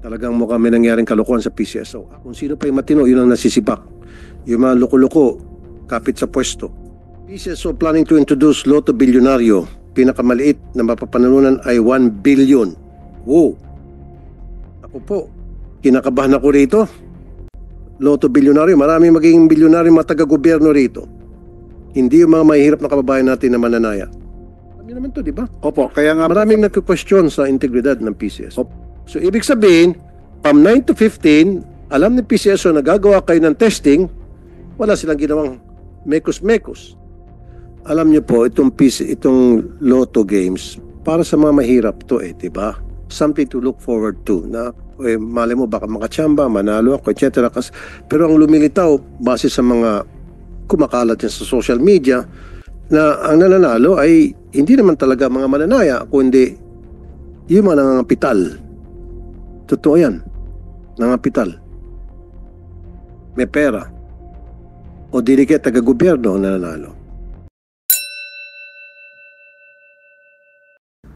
Talagang mukhang may nangyaring kalokohan sa PCSO. Kung sino pa yung matino, yun ang nasisibak. Yung mga loko-loko, kapit sa pwesto. PCSO planning to introduce Lotto Bilyonaryo. Pinakamaliit na mapapanalunan ay 1 billion. Wow! Ako po, kinakabahan ako rito. Lotto Bilyonaryo, maraming magiging bilyonaryo mga taga-gobyerno rito. Hindi yung mga mahihirap na kababayan natin na mananaya. Alam naman to, di ba? Opo, kaya nga Maraming nagka-question sa integridad ng PCSO. So, ibig sabihin, from 9 to 15, alam ni PCSO na gagawa kayo ng testing, wala silang ginawang mekos-mekos. Alam niyo po, itong Lotto games, para sa mga mahirap to di ba? Something to look forward to. Na, mali mo, baka makatsamba, manalo ako, etc. Pero ang lumilitaw, base sa mga kumakalat yan sa social media, na ang nananalo ay hindi naman talaga mga mananaya, kundi yung mga nangangapital. Totoo yan. Nangangapital. May pera. O dili kaya taga-gobyerno ang nananalo.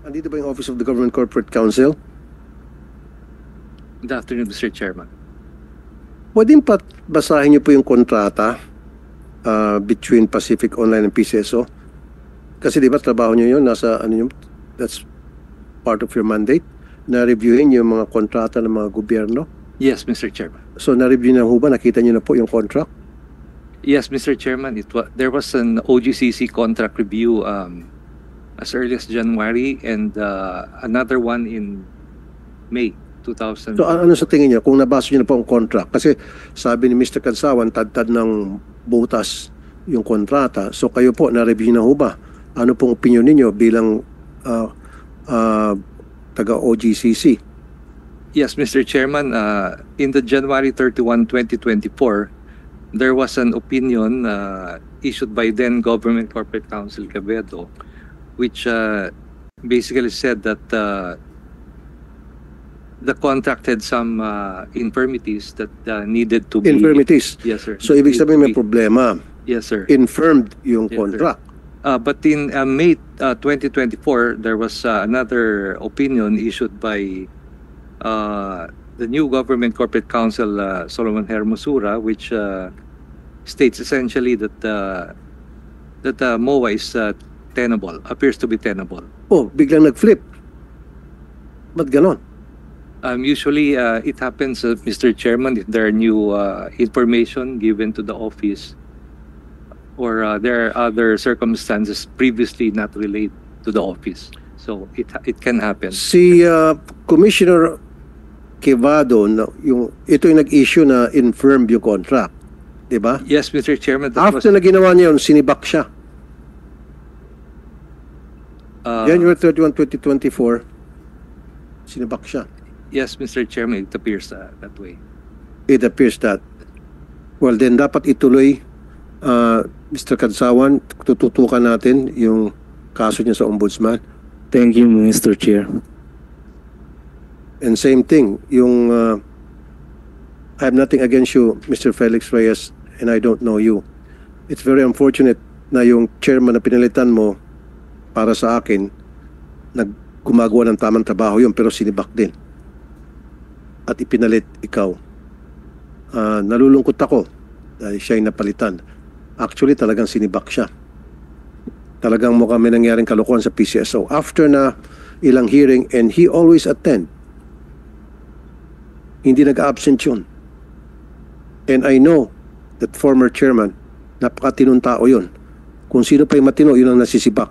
Andito ba yung Office of the Government Corporate Council? Good afternoon, Mr. Chairman. Pwede pa basahin niyo po yung kontrata between Pacific Online and PCSO? Kasi di ba trabaho niyo yun, nasa ano yun, that's part of your mandate, na reviewin yung mga kontrata ng mga gobyerno? Yes, Mr. Chairman. So na-review na ho ba? Nakita niyo na po yung contract? Yes, Mr. Chairman. There was an OGCC contract review as early as January and another one in May 2000. So ano sa tingin niyo kung nabasa niyo na po ang contract? Kasi sabi ni Mr. Kansawan, tad-tad ng butas yung kontrata. So kayo po, na-review na ho ba? Ano pong opinion niyo bilang taga-OGCC? Yes, Mr. Chairman. In the January 31, 2024, there was an opinion issued by then Government Corporate Council Quevedo, which basically said that the contract had some infirmities that needed to be... Infirmities? Yes, sir. So ibig sabihin may problema. Yes, sir. Infirmed yung Yes, contract. But in May 2024, there was another opinion issued by the new Government Corporate Council, Solomon Hermosura, which states essentially that MOA is tenable, appears to be tenable. Oh, biglang nag-flip. Ba't ganon? Usually, it happens, Mr. Chairman, if there are new information given to the office or there are other circumstances previously not related to the office. So, it can happen. Si Commissioner Quevedo, ito yung nag-issue na infirmed yung contract. Diba? Yes, Mr. Chairman. After na ginawa niya yun, sinibak siya. January 31, 2024, sinibak siya. Yes, Mr. Chairman, it appears that way. It appears that. Well, then dapat ituloy, Mr. Kansawan, tututukan natin yung kaso niya sa ombudsman. Thank you, Mr. Chair. And same thing, yung I have nothing against you, Mr. Felix Reyes, and I don't know you. It's very unfortunate na yung chairman na pinalitan mo para sa akin, gumagawa ng tamang trabaho yun, pero sinibak din. At ipinalit ikaw. Nalulungkot ako dahil siya yung napalitan. Actually, talagang sinibak siya. Talagang mukhang may nangyaring kalokohan sa PCSO. After na ilang hearing, and he always attend. Hindi nag-absent yun. And I know that former chairman, napakatinong tao yun. Kung sino pa yung matino, yun ang nasisibak.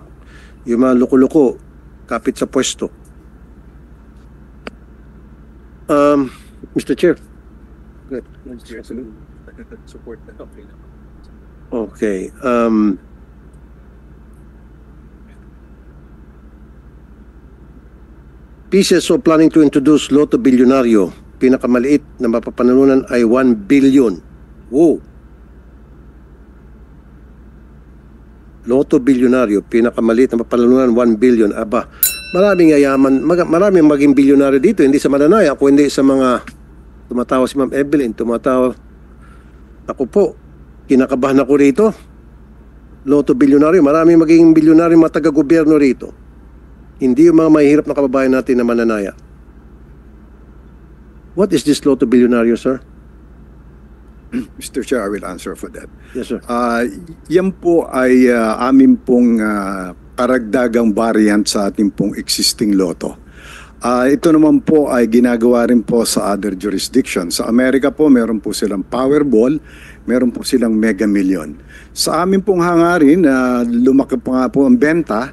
Yung mga loko-loko, kapit sa pwesto. Mr. Chair. Good. Support the company. Okay. PCSO planning to introduce Lotto Bilyonaryo. Pinakamaliit na mapapanalunan ay 1 billion. Wow! Lotto Bilyonaryo, pinakamaliit na mapapanalunan 1 billion. Aba, maraming yayaman, maraming maging bilyonaryo dito, hindi sa mananaya, kundi sa mga tumatawa si Ma'am Evelyn, tumatawa. Ako po, kinakabahan ako rito. Lotto Bilyonaryo, maraming maging bilyonaryo mga taga-gobyerno rito. Hindi yung mga mahihirap na kababayan natin na mananaya. What is this Lotto Bilyonaryo, sir? Mr. Chair, I will answer for that. Yes, sir. Yan po ay amin pong karagdagang variant sa ating pong existing loto. Ito naman po ay ginagawa rin po sa other jurisdictions. Sa Amerika po, meron po silang Powerball, meron po silang Mega Million. Sa amin pong hangarin, lumaki pa nga po ang benta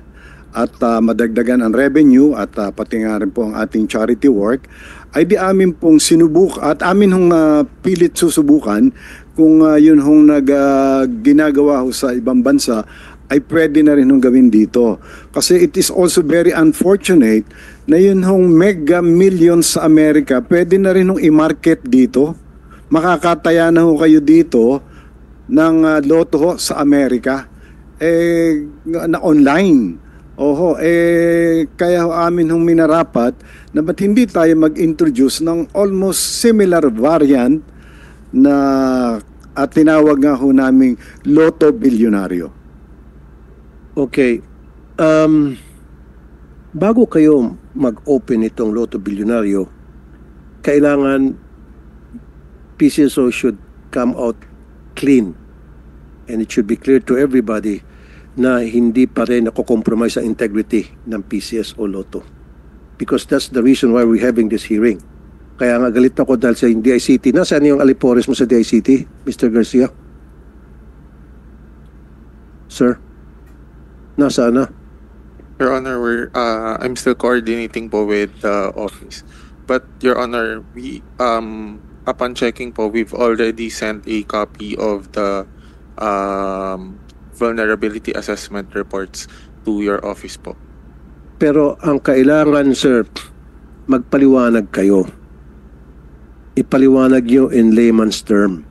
at madagdagan ang revenue at pati nga rin po ang ating charity work, ay di amin pong sinubuk at amin hong pilit susubukan kung yun hong ginagawa ho sa ibang bansa ay pwede na rin hong gawin dito. Kasi it is also very unfortunate na yun hong Mega Millions sa Amerika, pwede na rin hong i-market dito. Makakataya na ho kayo dito ng loto ho sa Amerika na online. Oho, kaya amin hong minarapat na ba't hindi tayo mag-introduce ng almost similar variant na tinawag nga ho naming Lotto Bilyonaryo. Okay. Bago kayo mag-open itong Lotto Bilyonaryo, kailangan PCSO should come out clean and it should be clear to everybody na hindi pa rin nako-compromise ang integrity ng PCSO Lotto. Because that's the reason why we're having this hearing. Kaya nga galit ako dahil sa DICT. Nasaan yung alipores mo sa DICT, Mr. Garcia? Sir? Nasaan na? Your Honor, I'm still coordinating po with the office. But Your Honor, we upon checking po, we've already sent a copy of the vulnerability assessment reports to your office po. Pero ang kailangan, sir, magpaliwanag kayo. Ipaliwanag nyo in layman's term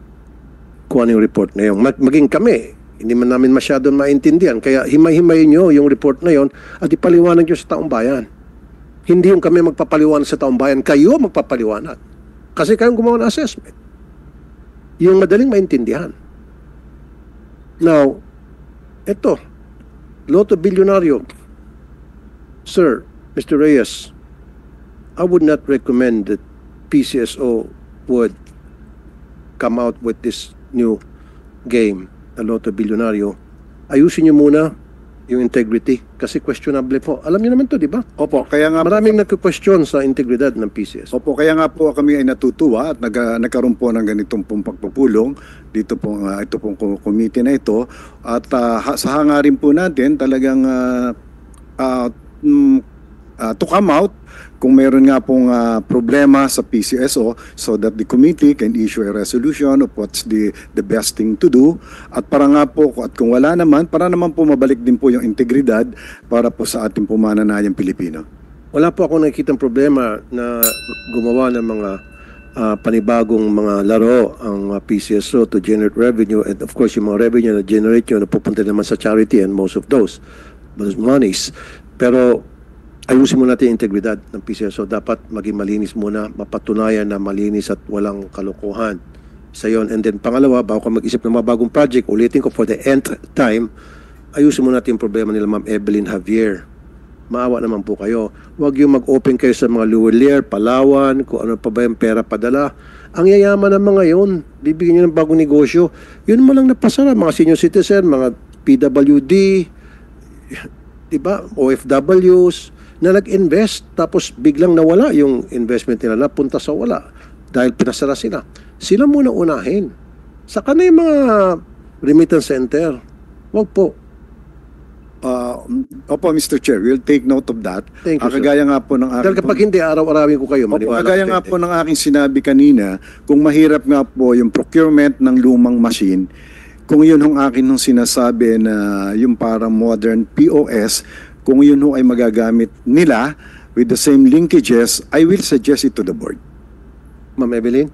kung ano yung report na yun. Maging kami, hindi man namin masyadong maintindihan. Kaya himay-himayin nyo yung report na yun at ipaliwanag nyo sa taong bayan. Hindi yung kami magpapaliwanag sa taong bayan. Kayo magpapaliwanag. Kasi kayong gumawa ng assessment. Yung madaling maintindihan. Now, ito, Lotto Bilyonaryo. Sir, Mr. Reyes, I would not recommend that PCSO would come out with this new game, the Lotto Bilyonaryo. Ayusin niyo muna yung integrity kasi questionable po. Alam niyo naman to, di ba? Opo, kaya nga maraming nagko-question sa integridad ng PCSO. Opo, kaya nga po kami ay natutuwa at nagkaroon po ng ganitong pong pagpupulong dito pong ito pong committee na ito at sa hangarin po natin talagang to come out kung meron nga pong problema sa PCSO so that the committee can issue a resolution of what's the best thing to do at para nga po at kung wala naman, para naman po mabalik din po yung integridad para po sa ating pumananayang Pilipino. Wala po ako nakikitang problema na gumawa ng mga panibagong mga laro ang PCSO to generate revenue and of course yung mga revenue na generate nyo na pupunta naman sa charity and most of those monies. Pero ayusin muna natin yung integridad ng PCSO. Dapat maging malinis muna, mapatunayan na malinis at walang kalokohan sa yon. And then pangalawa, bago ka mag-isip ng mga bagong project, ulitin ko for the nth time, ayusin muna natin yung problema nila Ma'am Evelyn Javier. Maawa naman po kayo. Huwag yung mag-open kayo sa mga Luwelier, Palawan, kung ano pa ba yung pera padala. Ang yayaman ng mga yun, bibigyan nyo ng bagong negosyo. Yun mo lang napasara, mga senior citizen, mga PWD, diba, OFWs, na nag-invest tapos biglang nawala yung investment nila, napunta sa wala dahil pinasara sila. Sila muna unahin. Saka na yung mga remittance center. Huwag po. Opo, Mr. Chair, we'll take note of that. Thank you, sir. Kagaya nga po ng aking... Dahil kapag hindi, araw-arawin ko kayo. Opo, kagaya nga po ng aking sinabi kanina, kung mahirap nga po yung procurement ng lumang machine, kung yun hong akin nung sinasabi na yung parang modern POS, kung yun ho ay magagamit nila with the same linkages, I will suggest it to the board. Ma'am Evelyn?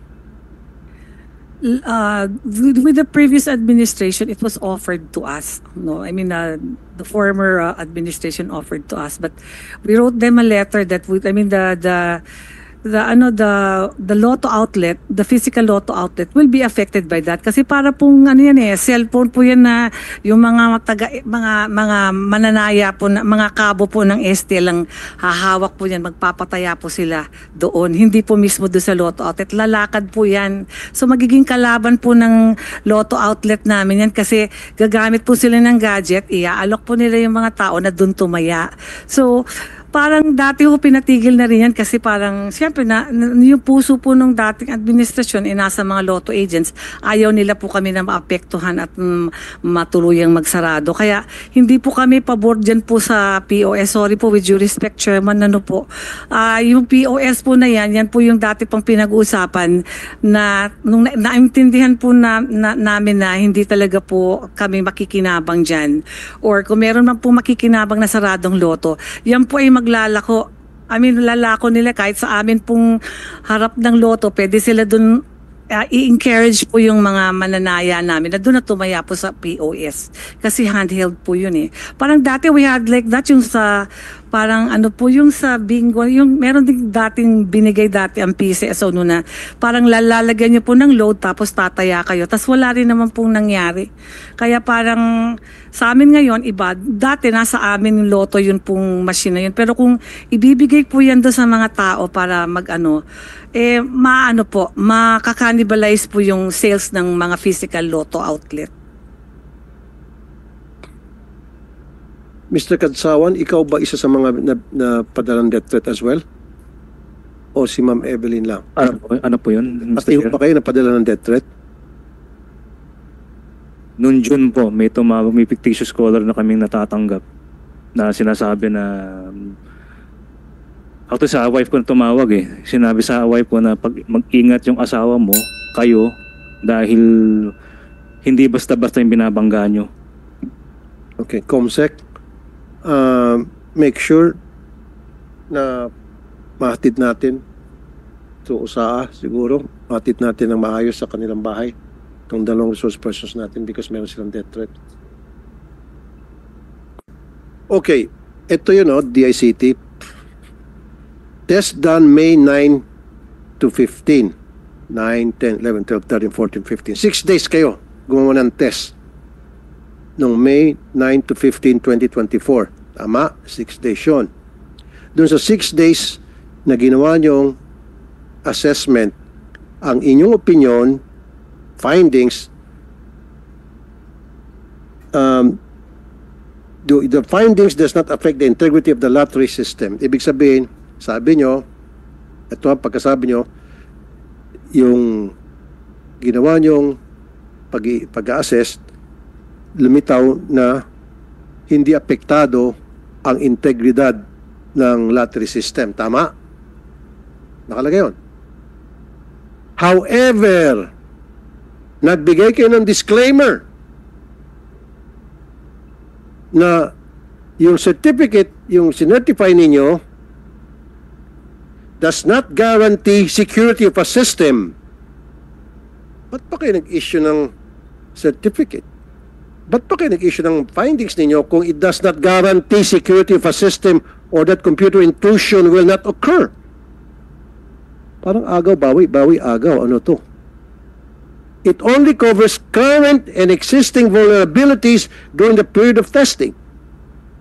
With the previous administration, it was offered to us. No, I mean, the former administration offered to us, but we wrote them a letter that would, I mean, the the lotto outlet, the physical lotto outlet will be affected by that kasi para pong ano yan cellphone po yan na yung mga mananaya po mga kabo po ng ST lang hahawak po yan, magpapataya po sila doon, hindi po mismo doon sa lotto outlet, lalakad po yan. So magiging kalaban po ng lotto outlet namin yan kasi gagamit po sila ng gadget, iaalok po nila yung mga tao na doon tumaya. So parang dati ho pinatigil na rin yan kasi parang siyempre yung puso po nung dating administrasyon nasa mga lotto agents, ayaw nila po kami na maapektuhan at matuluyang magsarado. Kaya hindi po kami pabor dyan po sa POS. Sorry po, with due respect, Chairman, yung POS po na yan po yung dati pang pinag-uusapan na nung naintindihan po namin na hindi talaga po kami makikinabang dyan. Or kung meron man po makikinabang na saradong loto, yan po ay maglalako. Lalako nila kahit sa amin pong harap ng loto, pwede sila dun i-encourage po yung mga mananaya namin na doon na tumaya po sa POS. Kasi handheld po yun eh. Parang dati we had like that yung sa parang yung sa bingo, yung meron din dating binigay dati ang PCSO noon na parang lalagyan niyo po ng load tapos tataya kayo. Tapos wala rin naman pong nangyari. Kaya parang sa amin ngayon, iba. Dati nasa amin yung loto yun pong machine na yun. Pero kung ibibigay po yan doon sa mga tao para makakannibalize po yung sales ng mga physical lotto outlet. Mr. Kadsawan, ikaw ba isa sa mga napadalang death threat as well? O si Ma'am Evelyn lang? Ano po yun, Mr. Pati Chair? ba kayo napadala ng death threat? Noong June po, may fictitious caller na kaming natatanggap na sinasabi na actually sa wife ko na tumawag eh. Sinabi sa wife ko na pag mag-ingat yung asawa mo, kayo, dahil hindi basta-basta yung binabangga nyo. Okay, COMSEC, make sure na mahatid natin to USAA siguro. Mahatid natin ng maayos sa kanilang bahay itong dalawang resource persons natin because meron silang death threat. Okay, ito yun DICT. Test done May 9 to 15. 9, 10, 11, 12, 13, 14, 15. 6 days kayo gumawa ng test noong May 9 to 15, 2024. Tama? 6 days yun. Doon sa 6 days na ginawa niyong assessment, ang inyong opinion, findings, the findings does not affect the integrity of the lottery system. Ibig sabihin, sabi nyo, ito ang pagkasabi nyo, yung ginawa nyong pag-assess, lumitaw na hindi apektado ang integridad ng lottery system. Tama? Nakalagay yun. However, nagbigay kayo ng disclaimer na yung certificate, yung sinertify ninyo, does not guarantee security of a system. Ba't pa kayo nag-issue ng certificate? Ba't pa kayo nag-issue ng findings ninyo kung it does not guarantee security of a system or that computer intrusion will not occur? Parang agaw, bawi, agaw. Ano to? It only covers current and existing vulnerabilities during the period of testing.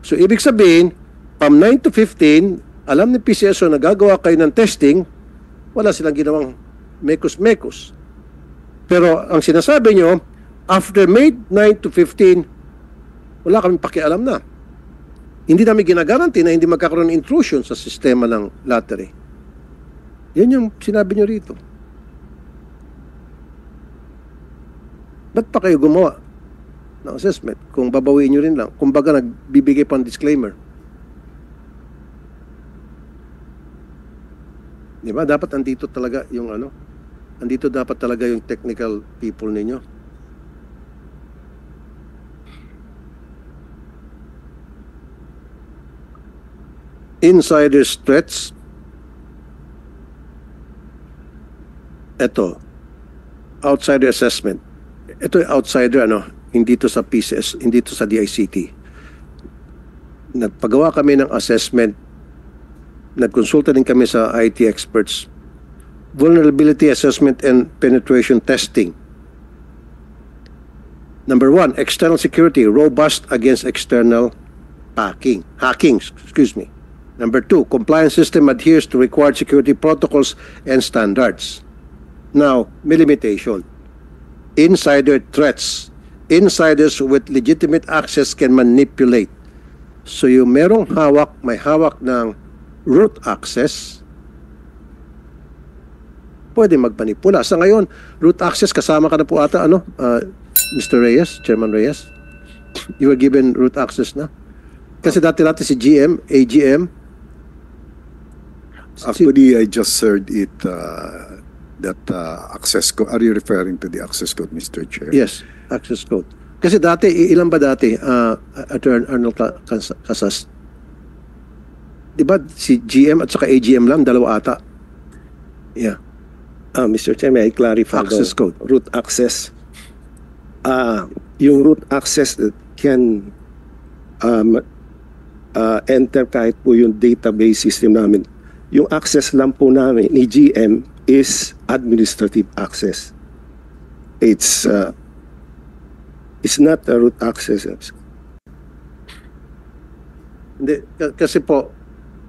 So, ibig sabihin, from 9 to 15, alam ni PCSO na gagawa kayo ng testing, wala silang ginawang mekos-mekos. Pero ang sinasabi nyo, after May 9 to 15, wala kaming pakialam na. Hindi namin ginagaranti na hindi magkakaroon ng intrusion sa sistema ng lottery. Yan yung sinabi nyo rito. Ba't pa kayo gumawa ng assessment kung babawiin nyo rin lang? Kung baga nagbibigay pang disclaimer. Diba? Dapat andito talaga yung andito dapat talaga yung technical people ninyo. Insider's threats. Ito. Outsider assessment. Ito yung outsider, hindi to sa PCS, hindi to sa DICT. Nagpagawa kami ng assessment. Nagkonsulta din kami sa IT experts vulnerability assessment and penetration testing. Number 1, external security, robust against external hacking. Number 2, compliance system adheres to required security protocols and standards. Now, may limitation. Insider threats. Insiders with legitimate access can manipulate. So yung merong may hawak ng root access, pwede magmanipula. Sa ngayon, root access, kasama ka na po ata, Mr. Reyes, Chairman Reyes? You were given root access na? Kasi dati si GM, AGM. Actually, I just heard it, that access code. Are you referring to the access code, Mr. Chair? Yes, access code. Kasi dati, ilan ba dati, Attorney Arnold Casas? Diba si GM at saka AGM lang, dalawa ata? Yeah. Mr. Chair, may I clarify Access the code. root access? Yung root access can enter kahit po yung database system namin. Yung access lang po namin ni GM is administrative access. It's not a root access. Hindi, kasi po,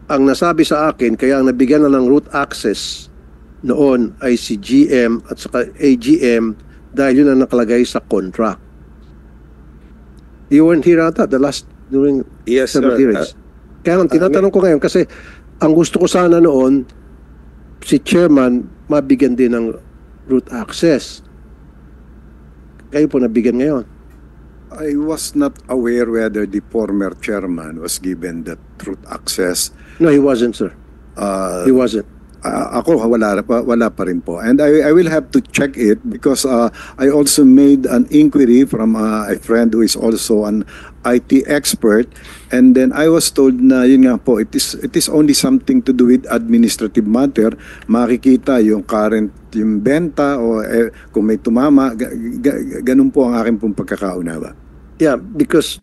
ang nasabi sa akin, kaya ang nabigyan na ng root access noon ay si GM at saka AGM dahil yun ang nakalagay sa contract. You weren't here ata during Yes, several sir. hearings. Kaya ang tinatanong ko ngayon, kasi ang gusto ko sana noon, si chairman mabigyan din ng root access. Kayo po nabigyan ngayon. I was not aware whether the former chairman was given that root access. No, he wasn't, sir. He wasn't. Ako, wala pa rin po. And I will have to check it because I also made an inquiry from a friend who is also an IT expert. And then I was told na yun nga po, it is only something to do with administrative matter. Makikita yung current, yung benta o kung may tumama, ganun po ang aking pong pagkakaunawa. Yeah, because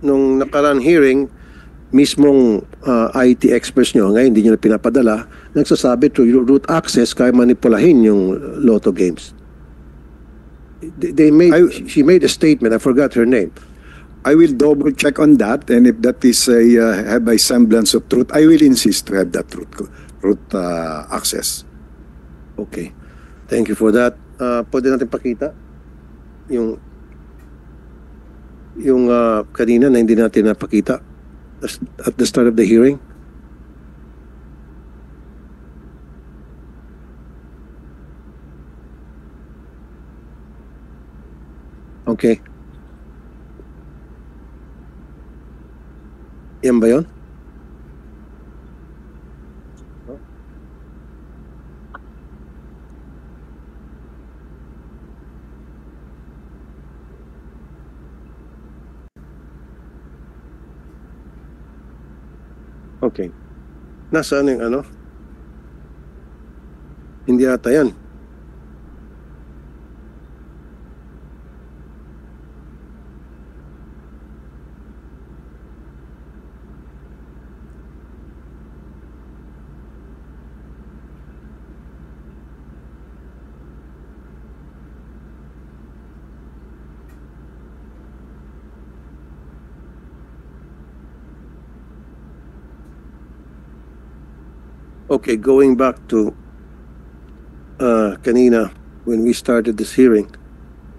nung nakaraan hearing, mismong IT experts nyo, ngayon hindi nyo na pinapadala, nagsasabi to root access kaya manipulahin yung lotto games. She made a statement, I forgot her name. I will double check on that, and if that is have a semblance of truth, I will insist to have that root access. Okay. Thank you for that. Pwede natin pakita yung kanina na hindi natin napakita at the start of the hearing. Okay. Yan ba yun? Okay. Nasaan yung ano? Hindi ata yan. Okay, going back to kanina when we started this hearing,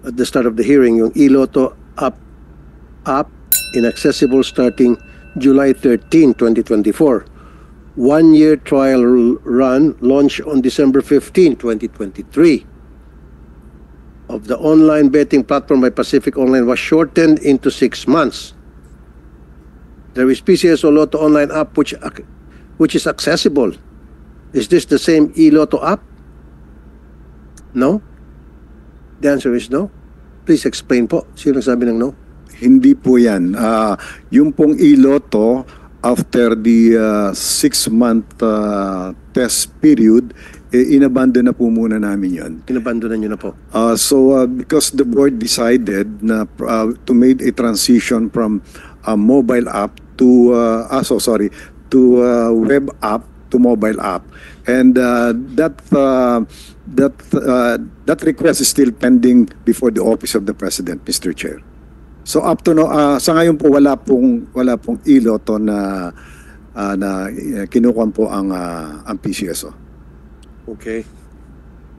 at the start of the hearing, yung iLotto app inaccessible starting July 13, 2024. 1-year trial run launched on December 15, 2023. Of the online betting platform by Pacific Online was shortened into 6 months. There is PCSO Lotto online app which is accessible. Is this the same iLotto app? No? The answer is no. Please explain po. Sino sabi ng no? Hindi po yan. Yung pong iLotto, after the 6-month test period, inabandon na po muna namin yun. Inabandonan nyo na po. So because the board decided na to make a transition from a mobile app to web app, to mobile app. And that request is still pending before the office of the President, Mr. Chair. So up to sa ngayon po wala pong iLotto na kinukuha po ang PCSO. Okay.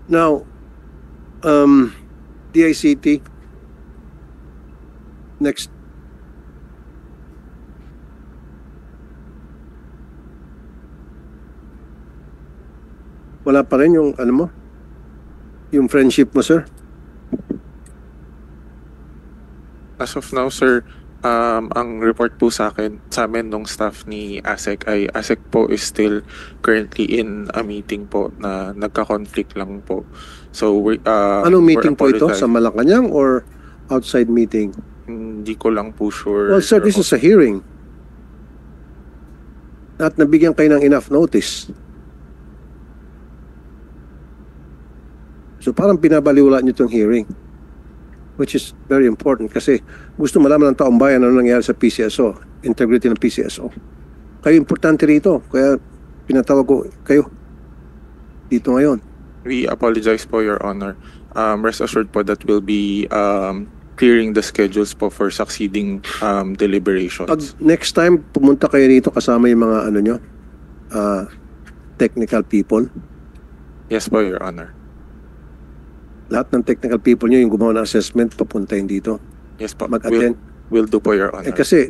Now, DICT, next. Wala pa rin yung ano mo? Yung friendship mo, sir? As of now, sir, ang report po sa amin nung staff ni ASEC ay ASEC po is still currently in a meeting po na nagka-conflict lang po. So Anong meeting po ito? Sa Malacanang or outside meeting? Hindi ko lang po sure. Well, sir, this is a hearing. At nabigyan kayo ng enough notice. So parang pinabaliwala niyo itong hearing, which is very important kasi gusto malaman ng taong bayan ano nangyari sa PCSO, integrity ng PCSO. Kayo importante rito, kaya pinatawag ko kayo dito ngayon. We apologize po, Your Honor. Rest assured po that we'll be clearing the schedules po for succeeding deliberations. Pag next time pumunta kayo rito kasama yung mga ano nyo, technical people. Yes po, Your Honor. Lahat ng technical people nyo yung gumawa ng assessment papuntahin dito. Yes po. Mag-attend. We'll do po, Your Honor. Kasi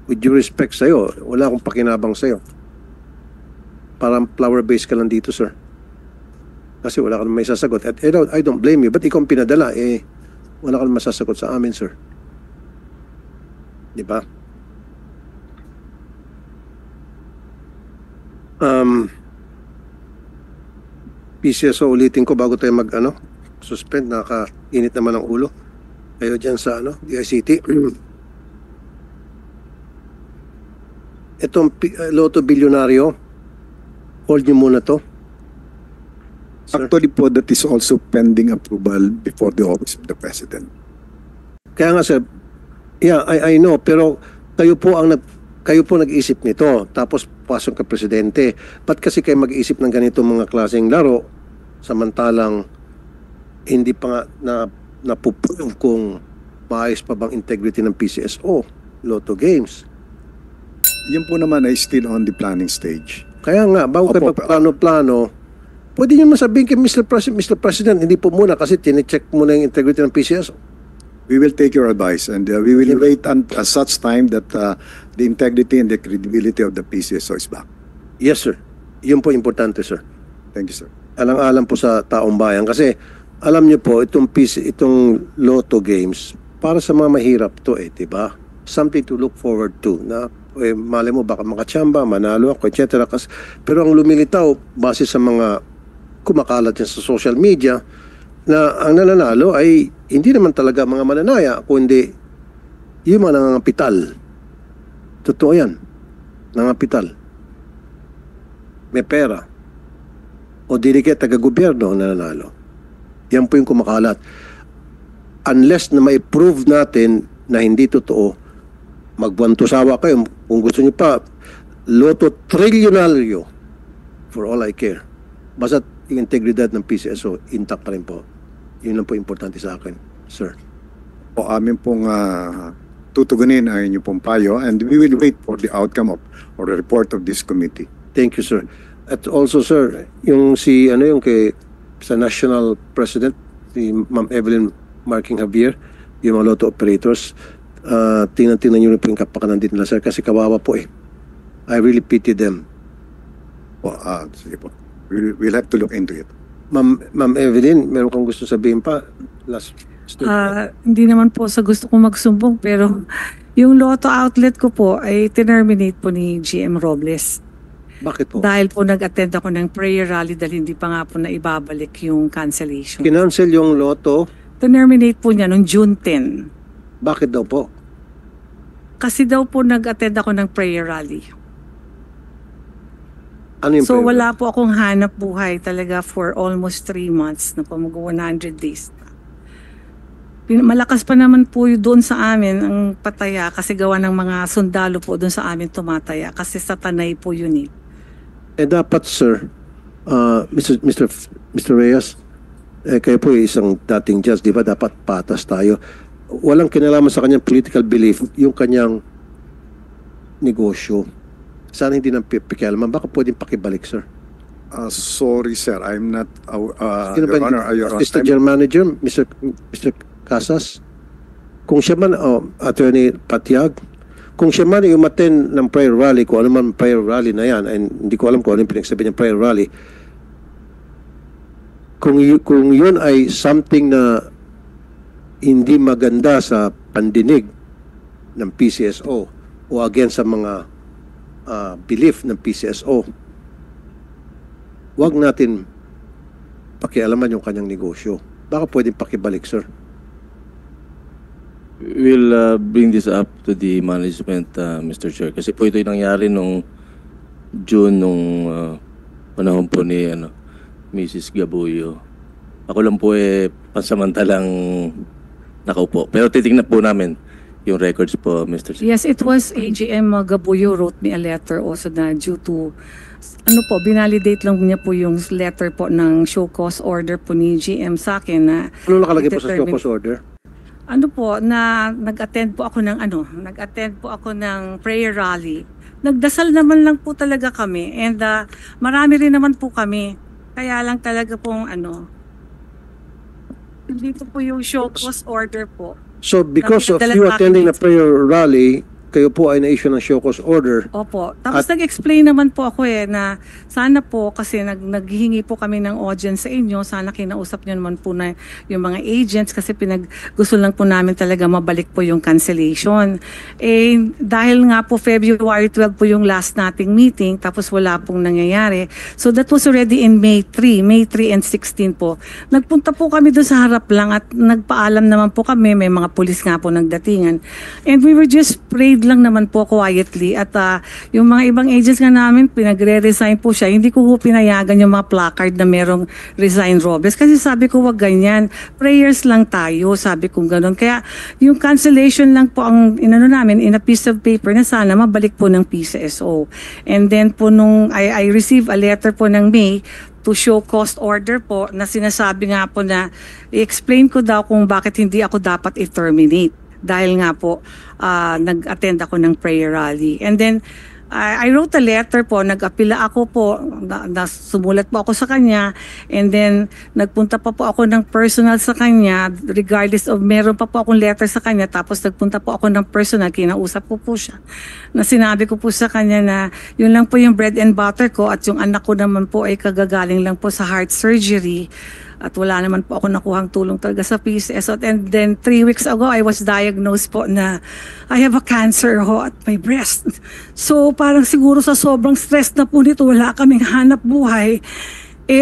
with due respect sa'yo, wala akong pakinabang sa'yo. Parang flower base ka lang dito, sir. Kasi wala ka naman may sasagot. At I don't blame you. But ikaw ang pinadala, wala ka naman masasagot sa amin, sir. Di ba? PCSO, ulitin ko bago tayo suspend, nakakainit naman ang ulo. Kayo dyan sa DICT. Itong Lotto Bilyonaryo, hold nyo muna to. Sir. Actually po, that is also pending approval before the office of the President. Kaya nga sir, yeah, I know, pero kayo po nag-isip nito, tapos pasok ka presidente. Ba't kasi kayo mag-isip ng ganito mga klaseng laro, samantalang hindi pa nga napuprove kung maayos pa bang integrity ng PCSO, Lotto Games? Yun po naman ay still on the planning stage. Kaya nga, bago kayo plano-plano, pwede nyo masabihin kay Mr. President, hindi po muna kasi tine-check muna yung integrity ng PCSO. We will take your advice and we will wait until such time that the integrity and the credibility of the PCSO is back. Yes, sir. Yun po importante, sir. Thank you, sir. Alang-alam po sa taong bayan kasi alam niyo po itong Lotto Games para sa mga mahirap to diba? Something to look forward to na mali mo baka makachamba, manalo ako, etc. Pero ang lumilitaw base sa mga kumakalat yan sa social media na ang nananalo ay hindi naman talaga mga mananaya kundi yung mga nangangapital. Totoo yan. Nangangapital. May pera. O dili kaya taga-gobyerno ang nananalo. Yan po yung kumakalat. Unless na ma-prove natin na hindi totoo, magbuwantusawa kayo. Kung gusto niyo pa, Lotto Trilyonaryo for all I care. Basta yung integridad ng PCSO, intact pa rin po. Yun lang po importante sa akin, sir. O amin pong tutugunin ang inyong pong payo and we will wait for the outcome of or the report of this committee. Thank you, sir. At also, sir, yung sa national president, si Ma'am Evelyn Marking Javier, yung mga Lotto operators, tingnan nyo rin po yung kapakanan dito nila, sir, kasi kawawa po I really pity them. Sige po. We'll have to look into it. Ma'am Evelyn, meron kang gusto sabihin pa? Last statement. Hindi naman po sa gusto kong magsumbong, pero yung Lotto outlet ko po ay terminate po ni GM Robles. Bakit po? Dahil po nag-attend ako ng prayer rally dahil hindi pa nga po na ibabalik yung cancellation. Kinancel yung Lotto? Terminate po niya noong June 10. Bakit daw po? Kasi daw po nag-attend ako ng prayer rally. Ano yung So prayer? wala po akong hanap buhay talaga for almost 3 months na po mag-100 days. Malakas pa naman po doon sa amin ang pataya kasi gawa ng mga sundalo po doon sa amin tumataya kasi sa Tanay po yun . dapat, sir, Mr. Reyes, kayo po isang dating judge, di ba? Dapat patas tayo. Walang kinalaman sa kanyang political belief yung kanyang negosyo. Sana hindi nang pikialaman. Baka pwedeng pakibalik, sir. Sorry, sir. I'm not, Sino ba Your Honor, Your Mr. Honor. General Manager, Mr. Casas, kung siya man, Attorney Patiag, kung siya man yung umattend ng prayer rally, kung ano man prayer rally na yan, and hindi ko alam kung ano yung pinagsabi ng prayer rally, kung yun ay something na hindi maganda sa pandinig ng PCSO o against sa mga belief ng PCSO, wag natin pakialaman yung kanyang negosyo. Baka pwedeng pakibalik, sir. We'll bring this up to the management, Mr. Chair. Kasi po ito yung nangyari nung June, nung panahon po ni Mrs. Gabuyo. Ako lang po pansamantalang nakaupo. Pero titignan po namin yung records po, Mr. Chair. Yes, it was AGM Gabuyo wrote me a letter also na due to binalidate lang niya po yung letter po ng show cause order po ni GM sa akin na Ano nakalagay po sa show cause order? nag-attend po ako ng prayer rally. Nagdasal naman lang po talaga kami and marami rin naman po kami. Kaya lang talaga pong dito po yung show cause order po. So because of Pinadala you sa akin attending a dito. prayer rally, kayo po ay na-issue ng show cause order. Opo. Tapos nag-explain naman po ako na sana po kasi naghihingi po kami ng audience sa inyo, sana kinausap niyo naman po na yung mga agents kasi gusto lang po namin talaga mabalik po yung cancellation. Dahil nga po February 12 po yung last nating meeting tapos wala pong nangyayari. So that was already in May 3 and 16 po. Nagpunta po kami doon sa harap lang at nagpaalam naman po kami, may mga pulis nga po nagdatingan. And we were just prayed lang naman po quietly at yung mga ibang agents nga namin pinagre-resign po siya, hindi ko po pinayagan yung mga placard na merong resign Robles kasi sabi ko wag ganyan, prayers lang tayo, sabi ko gano'n. Kaya yung cancellation lang po ang inano namin in a piece of paper na sana mabalik po ng PCSO. And then po nung I received a letter po ng May to show cost order po na sinasabi nga po na i-explain ko daw kung bakit hindi ako dapat i-terminate. Dahil nga po, nag-attend ako ng prayer rally. And then, I wrote a letter po, nag-apila ako po, sumulat po ako sa kanya, and then nagpunta pa po ako ng personal sa kanya, regardless of meron pa po akong letter sa kanya, tapos nagpunta po ako ng personal, kinausap ko po siya, na sinabi ko po sa kanya na yun lang po yung bread and butter ko, at yung anak ko naman po ay kagagaling lang po sa heart surgery, at wala naman po ako nakuhang tulong talaga sa PCSO. And then 3 weeks ago, I was diagnosed po na I have a cancer at my breast. So parang siguro sa sobrang stress na po nito, wala kaming hanap buhay.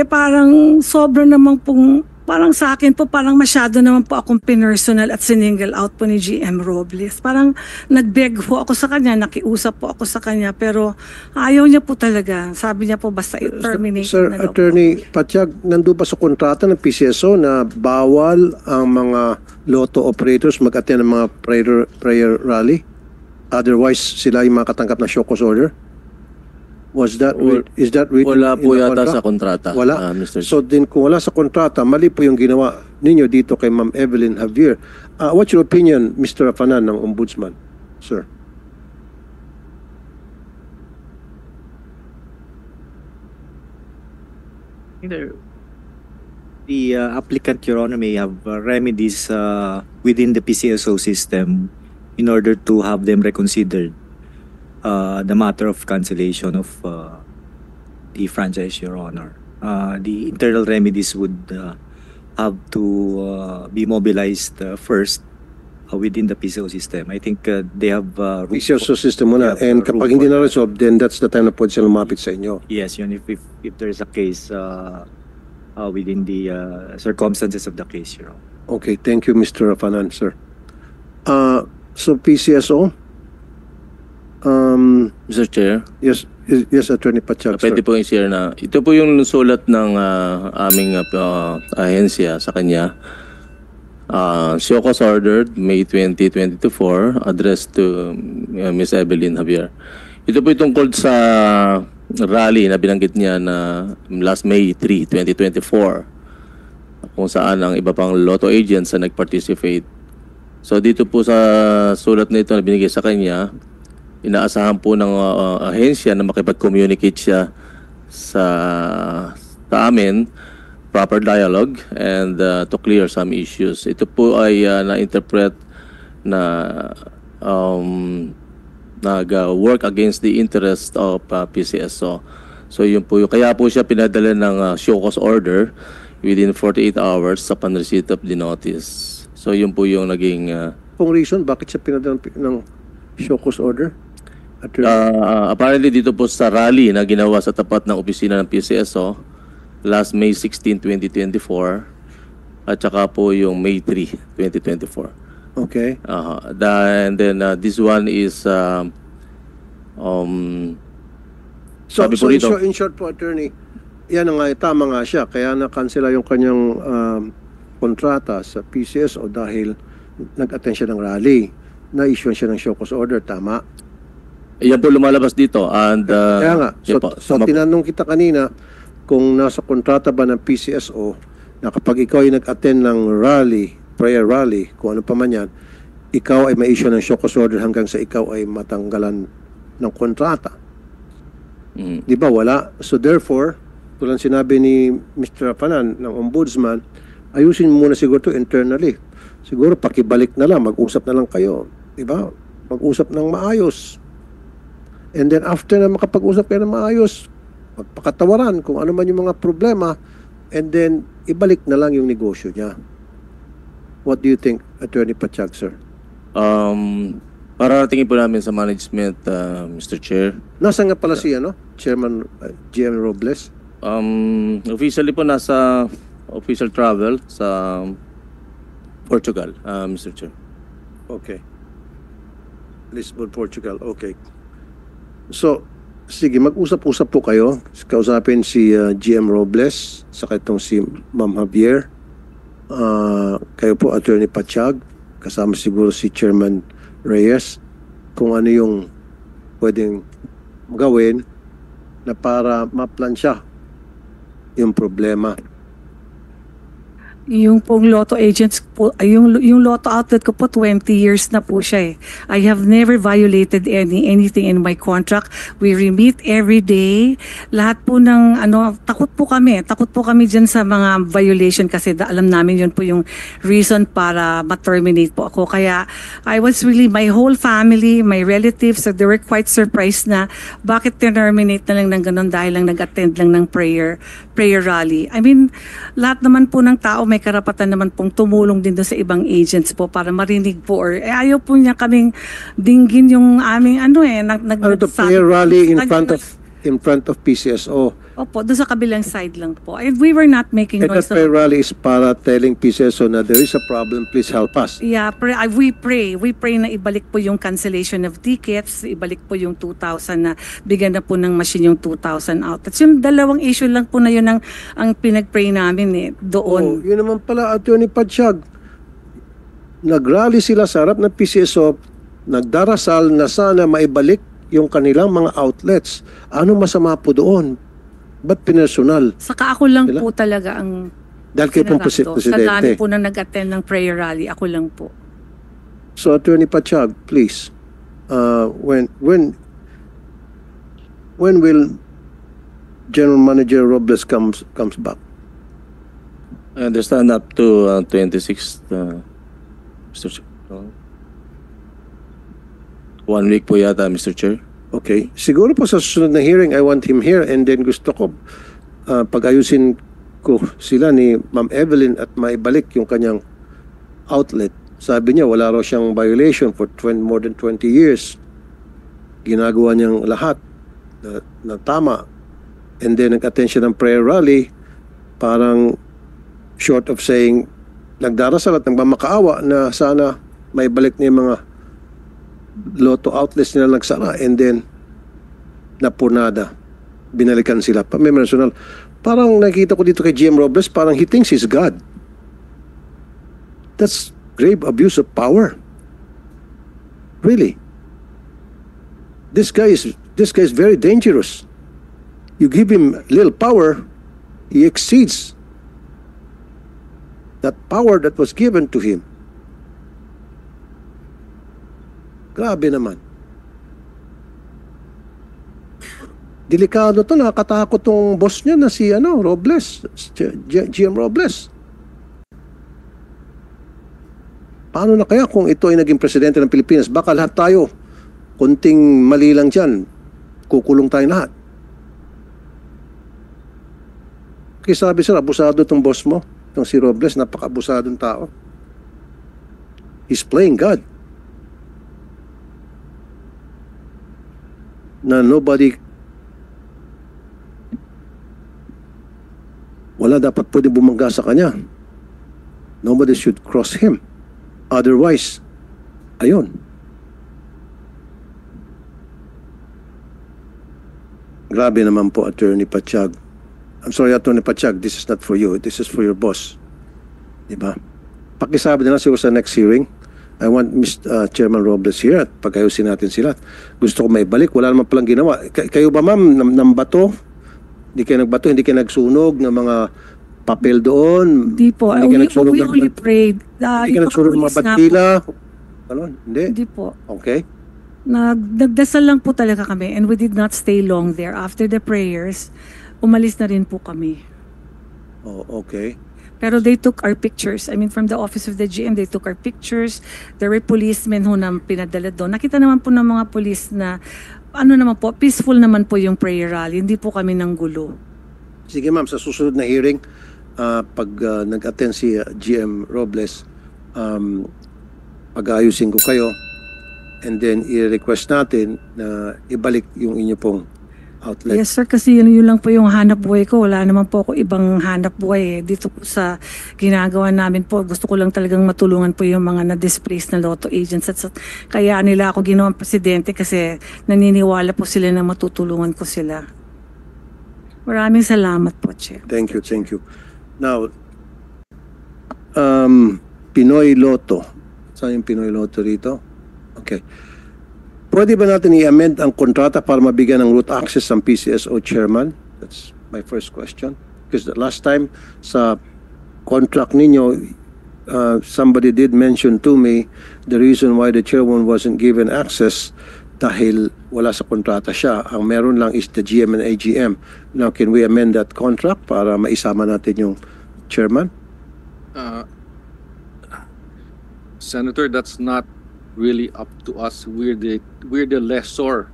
Parang sobrang naman pong, parang sa akin po, parang masyado naman po akong pinersonal at siningle out po ni GM Robles. Parang nag-beg po ako sa kanya, nakiusap po ako sa kanya, pero ayaw niya po talaga. Sabi niya po basta i-terminate Sir, na lang po. Attorney Patiag, nandun ba sa kontrata ng PCSO na bawal ang mga lotto operators mag-attend ng mga prayer rally? Otherwise, sila yung makatanggap ng show cause order? Is that written Wala po in the yata contract? sa kontrata, Wala? Mr. So din kung wala sa kontrata, mali po yung ginawa ninyo dito kay Ma'am Evelyn Javier. What's your opinion, Mr. Afanan ng Ombudsman, sir? The applicant, Your Honor, may have remedies within the PCSO system in order to have them reconsidered the matter of cancellation of the franchise, Your Honor. The internal remedies would have to be mobilized first within the PCSO system. I think they have room PCSO system muna. Yeah, And room kapag for hindi that. na-resolve, then that's the time na pwede sila lumapit sa inyo. Yes, yun, if there's a case within the circumstances of the case, Your Honor. Okay, thank you, Mr. Afanan, sir. So PCSO? Mr. Chair, Yes, Attorney Patiag, sir. pwede po yung share na. Ito po yung sulat ng aming ahensya sa kanya. Show cause ordered May 20, 2024, addressed to Ms. Evelyn Javier. Ito po yung tungkol sa rally na binanggit niya na last May 3, 2024 kung saan ang iba pang lotto agents na nag-participate. So dito po sa sulat na ito na binigay sa kanya, inaasahan po ng ahensya na makipag-communicate siya sa amin, proper dialogue and to clear some issues. Ito po ay na-interpret na nag-work against the interest of PCSO. So yun po, kaya po siya pinadala ng show cause order within 48 hours sa receipt of the notice. So yun po yung naging Kung reason, bakit siya pinadala ng show cause order? apparently dito po sa rally na ginawa sa tapat ng opisina ng PCSO last May 16, 2024 at saka po yung May 3, 2024. Okay. And then this one is sabi po rito, in short po, attorney, yan nga, tama nga siya. Kaya na-cancela yung kanyang kontrata sa PCSO dahil nag-attend siya ng rally. Na-issue siya ng show cause order, tama? yan po lumalabas dito. And, Kaya nga, yan po. so tinanong kita kanina kung nasa kontrata ba ng PCSO na kapag ikaw ay nag-attend ng rally, prayer rally, kung ano pa man yan, ikaw ay ma-issue ng show cause order hanggang sa ikaw ay matanggalan ng kontrata. Di ba? Wala. So therefore, tulad sinabi ni Mr. Rapanan ng Ombudsman, ayusin muna siguro to internally. Siguro pakibalik na lang, mag-usap na lang kayo. Di ba? Mag-usap ng maayos. And then after na makapag-usap kayo ng maayos, magpakatawaran kung ano man yung mga problema, and then ibalik na lang yung negosyo niya. What do you think, Attorney Pachag, sir? Para tingin po namin sa management, Mr. Chair. Nasaan nga pala si Chairman GM Robles? Officially po nasa official travel sa Portugal, Mr. Chair. Okay. Lisbon, Portugal. Okay. So, sige, mag-usap-usap po kayo. Kausapin si GM Robles, saka itong si Ma'am Javier. Kayo po, Attorney Pachag, kasama siguro si Chairman Reyes, kung ano yung pwedeng gawin na para maplansya yung problema. Yung pong lotto agents po, yung lotto outlet ko po 20 years na po siya eh. I have never violated anything in my contract. We remit every day. Lahat po ng takot po kami diyan sa mga violation kasi alam namin yun po yung reason para ma-terminate po ako. Kaya I was really, my whole family, my relatives, they were quite surprised na bakit terminate na lang ng ganun dahil lang nag-attend lang ng prayer rally. I mean, lahat naman po ng tao may karapatan naman pong tumulong din doon sa ibang agents po para marinig po or ayaw po niya kaming dinggin yung aming prayer rally in front of PCSO. Opo, doon sa kabilang side lang po. We were not making noise. And that prayer rally is para telling PCSO na there is a problem, please help us. Yeah, we pray na ibalik po yung cancellation of tickets, ibalik po yung 2,000 na bigyan na po ng machine yung 2,000 outlets. Yung dalawang issue lang po na yun ang pinag-pray namin doon. Yun naman pala, Attorney Pachag. Nag-rally sila sa harap ng PCSO, nagdarasal na sana maibalik yung kanilang mga outlets. Ano masama po doon? Ba't pinersonal? Saka ako lang po talaga ang dahil kayo pong presidente. Sa dami po na nag-attend ng prayer rally, ako lang po. So, Attorney Pachag, please, when will General Manager Robles comes back? I understand up to 26th, Mr. Chair. 1 week po yata, Mr. Chair. Okay. Siguro po sa susunod na hearing, I want him here and then gusto ko pag-ayusin ko sila ni Ma'am Evelyn at maibalik yung kanyang outlet. Sabi niya, wala raw siyang violation for more than 20 years. Ginagawa niyang lahat na tama. And then nag-attend siya ng prayer rally, parang short of saying, nagdarasal at nagmamakaawa na sana maibalik niya yung mga lotto outlets nila nagsara and then napunada. Binalikan sila. Pamimersonal. Parang nakita ko dito kay GM Robles, parang he thinks he's God. That's grave abuse of power. Really. This guy is very dangerous. You give him little power, he exceeds that power that was given to him. Grabe naman. Delikado to, nakakatakot tong boss niya na si Robles, GM Robles. Paano na kaya kung ito ay naging presidente ng Pilipinas? Baka lahat tayo, kunting mali lang dyan, kukulong tayo lahat. Kaya sabi sir, abusado tong boss mo, itong si Robles, napaka-abusadong tao. He's playing God. Na wala dapat pwede bumangga sa kanya. Nobody should cross him. Otherwise, ayun. Grabe naman po, Attorney Pachag. I'm sorry, Attorney Pachag, this is not for you. This is for your boss. Diba? Pakisabi na lang siguro sa next hearing. I want Chairman Robles here at pag-ayusin natin sila. Gusto ko maibalik. Wala naman palang ginawa. Kayo ba ma'am, ng bato? Hindi kayo nagbato? Hindi kayo nagsunog ng mga papel doon? Hindi po. Hindi kayo nagsunog We only prayed. Hindi kayo nagsunog ng mga batila? Ano? Hindi? Hindi po. Okay. Nagdasal lang po talaga kami and we did not stay long there. After the prayers, umalis na rin po kami. Oh, okay. Pero they took our pictures. I mean, from the office of the GM, they took our pictures. There were policemen who na pinadala doon. Nakita naman po ng mga police na, naman po, peaceful naman po yung prayer rally. Hindi po kami ng gulo. Sige ma'am, sa susunod na hearing, pag nag-attend si GM Robles, pag-ayusin ko kayo, and then i-request natin na ibalik yung inyo pong outlet. Yes sir, kasi yun lang po yung hanap buhay ko. Wala naman po ako ibang hanap buhay. Dito po sa ginagawa namin po, gusto ko lang talagang matulungan po yung mga na-displaced na lotto agents. At kaya nila ako ginawang presidente kasi naniniwala po sila na matutulungan ko sila. Maraming salamat po, Chair. Thank you, thank you. Now, Pinoy Lotto. Saan yung Pinoy Lotto rito? Okay. Pwede ba natin i-amend ang kontrata para mabigyan ng root access ang PCSO chairman? That's my first question. Because the last time sa contract ninyo, somebody did mention to me the reason why the chairman wasn't given access dahil wala sa kontrata siya. Ang meron lang is the GM and AGM. Now, can we amend that contract para maisama natin yung chairman? Senator, that's not really up to us. We're the lessor,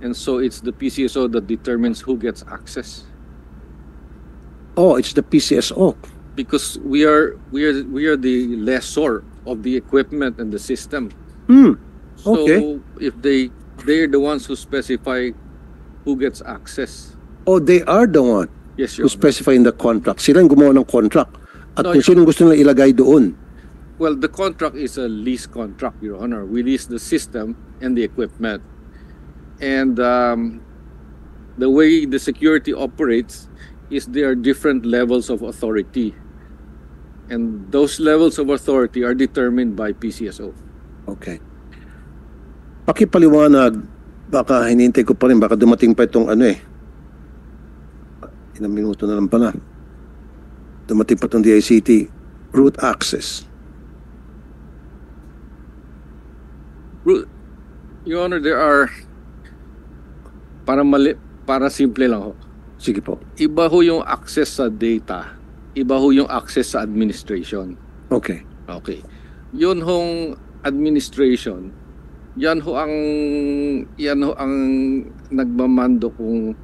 and so it's the PCSO that determines who gets access. Oh, it's the PCSO. Because we are the lessor of the equipment and the system. So Okay. if they're the ones who specify who gets access. Oh, they are the one Yes, who Your Honor. specify in the contract. Sila yung gumawa ng contract. At No, kung sinong gusto nila ilagay doon. Well, the contract is a lease contract, Your Honor. We lease the system and the equipment. And the way the security operates is there are different levels of authority. And those levels of authority are determined by PCSO. Okay. Pakipaliwanag, baka hinintay ko pa rin, baka dumating pa itong ilang minuto na lang pala. Dumating pa itong DICT, root access. Your Honor, there are para simple lang ho. Sige po. Iba ho yung access sa data, iba ho yung access sa administration. Okay. Okay. Yun hong administration, yan ho ang nagmamando kung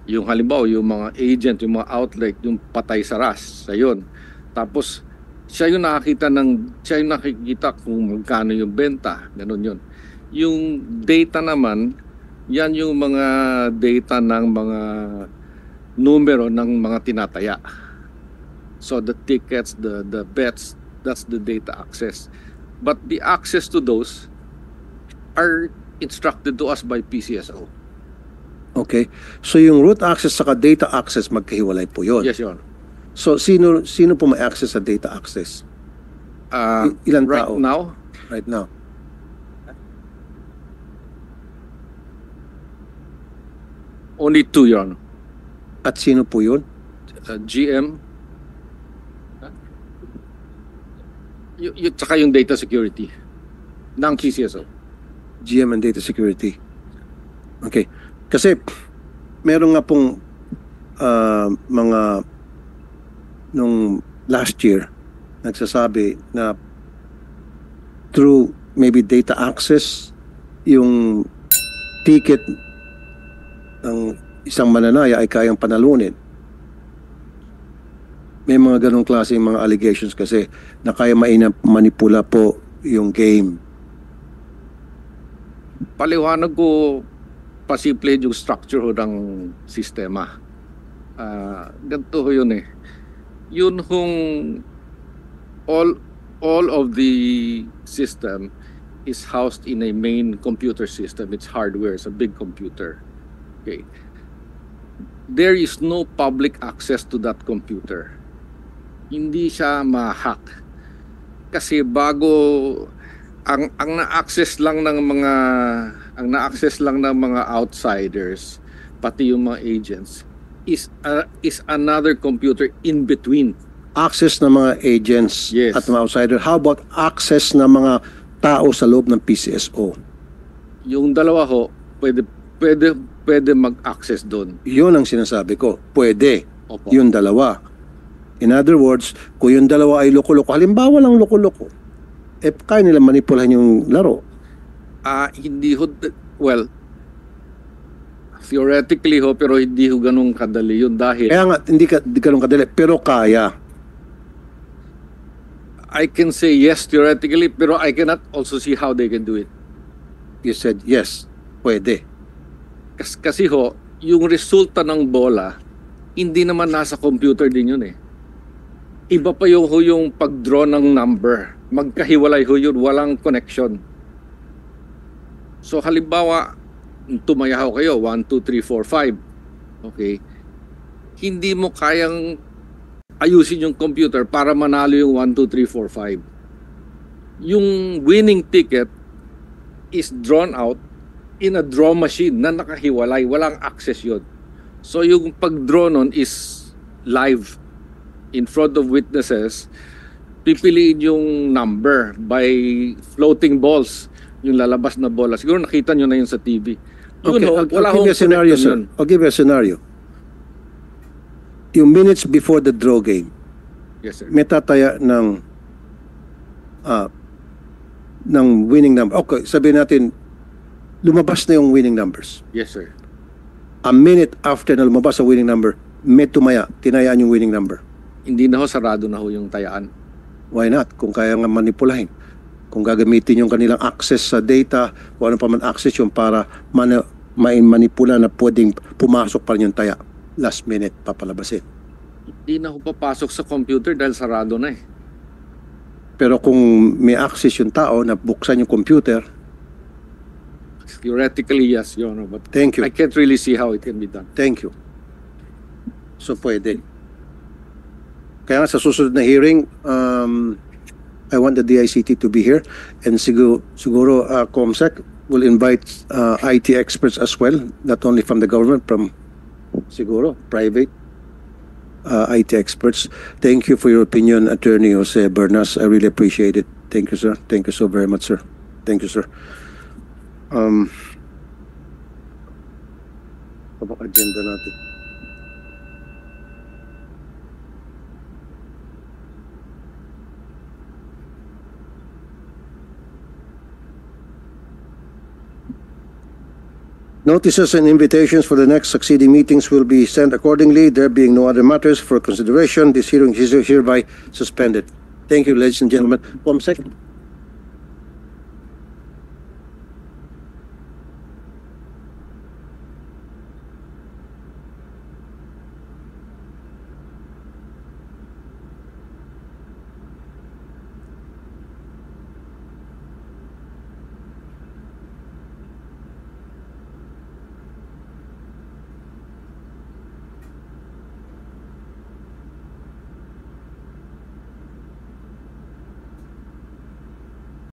yung halimbawa yung mga agent, yung mga outlet, yung patay sa RAS, ayun. Tapos siya yung nakikita kung magkano yung benta, ganun yun. Yung data naman, yan yung mga data ng mga numero ng mga tinataya. So the tickets, the bets, that's the data access. But the access to those are instructed to us by PCSO. Okay. So yung root access saka data access, magkahiwalay po yun. Yes, Your Honor. So sino po may access sa data access? Ilan right tao? now, Right now. only two, Your Honor. At sino po yun? GM, tsaka yung data security ng PCSO. GM and Data Security. Okay. Kasi meron nga pong mga nung last year nagsasabi na through maybe data access yung ticket ng isang mananaya ay kayang panalunin. May mga ganong klase mga allegations kasi na kaya manipula po yung game. Paliwanag ko pasimple yung structure ho ng sistema. Ganito ho yun eh. Yun hong all of the system is housed in a main computer system. It's hardware, it's a big computer. Okay. There is no public access to that computer. Hindi siya ma-hack. Kasi bago ang na-access lang ng mga outsiders, pati yung mga agents, is another computer in between. Access ng mga agents Yes. at mga outsider. How about access ng mga tao sa loob ng PCSO? Yung dalawa ho, pwede mag-access doon. Yun ang sinasabi ko. Pwede. Opo. Yung dalawa. In other words, kung yung dalawa ay loko-loko, halimbawa lang loko-loko, kaya nila manipulahan yung laro. Hindi ho, well, theoretically ho, pero hindi ho ganun kadali yun dahil Kaya nga, hindi ganun kadali, pero kaya. I can say yes theoretically, pero I cannot also see how they can do it. You said, yes, pwede. Kasi ho, yung resulta ng bola, hindi naman nasa computer din yun eh. Iba pa yung pag-draw ng number. Magkahiwalay ho yun, walang connection. So halimbawa, tumayaw kayo, 1, 2, 3, 4, 5. Okay. Hindi mo kayang ayusin yung computer para manalo yung 1, 2, 3, 4, 5. Yung winning ticket is drawn out in a draw machine na nakahiwalay. Walang access yun. So yung pag-draw nun is live in front of witnesses. Pipiliin yung number by floating balls, yung lalabas na bola. Siguro nakita nyo na yun sa TV. Okay, Yun, I'll give you a scenario, sir. I'll give you a scenario. Yung minutes before the draw game, Yes, sir. may tataya ng winning number. Okay, sabihin natin, lumabas na yung winning numbers. Yes, sir. A minute after na lumabas ang winning number, may tumaya, tinayaan yung winning number. Hindi na ho, sarado na ho yung tayaan. Why not? Kung kaya nga manipulahin. Kung gagamitin yung kanilang access sa data, kung ano pa man access yung para manipula na pwedeng pumasok pa rin yung taya. Last minute, papalabasin. Hindi na ho papasok sa computer dahil sarado na eh. Pero kung may access yung tao na buksan yung computer, Theoretically, yes, Your Honor, but thank you. I can't really see how it can be done. Thank you. So pwede. Kaya nga sa susunod na hearing, I want the DICT to be here, and siguro COMSEC will invite IT experts as well, not only from the government, from siguro private IT experts. Thank you for your opinion, Attorney Jose Bernas. I really appreciate it. Thank you, sir. Thank you so very much, sir. Thank you, sir. Kapag agenda natin. Notices and invitations for the next succeeding meetings will be sent accordingly. There being no other matters for consideration, this hearing is hereby suspended. Thank you, ladies and gentlemen. COMSEC.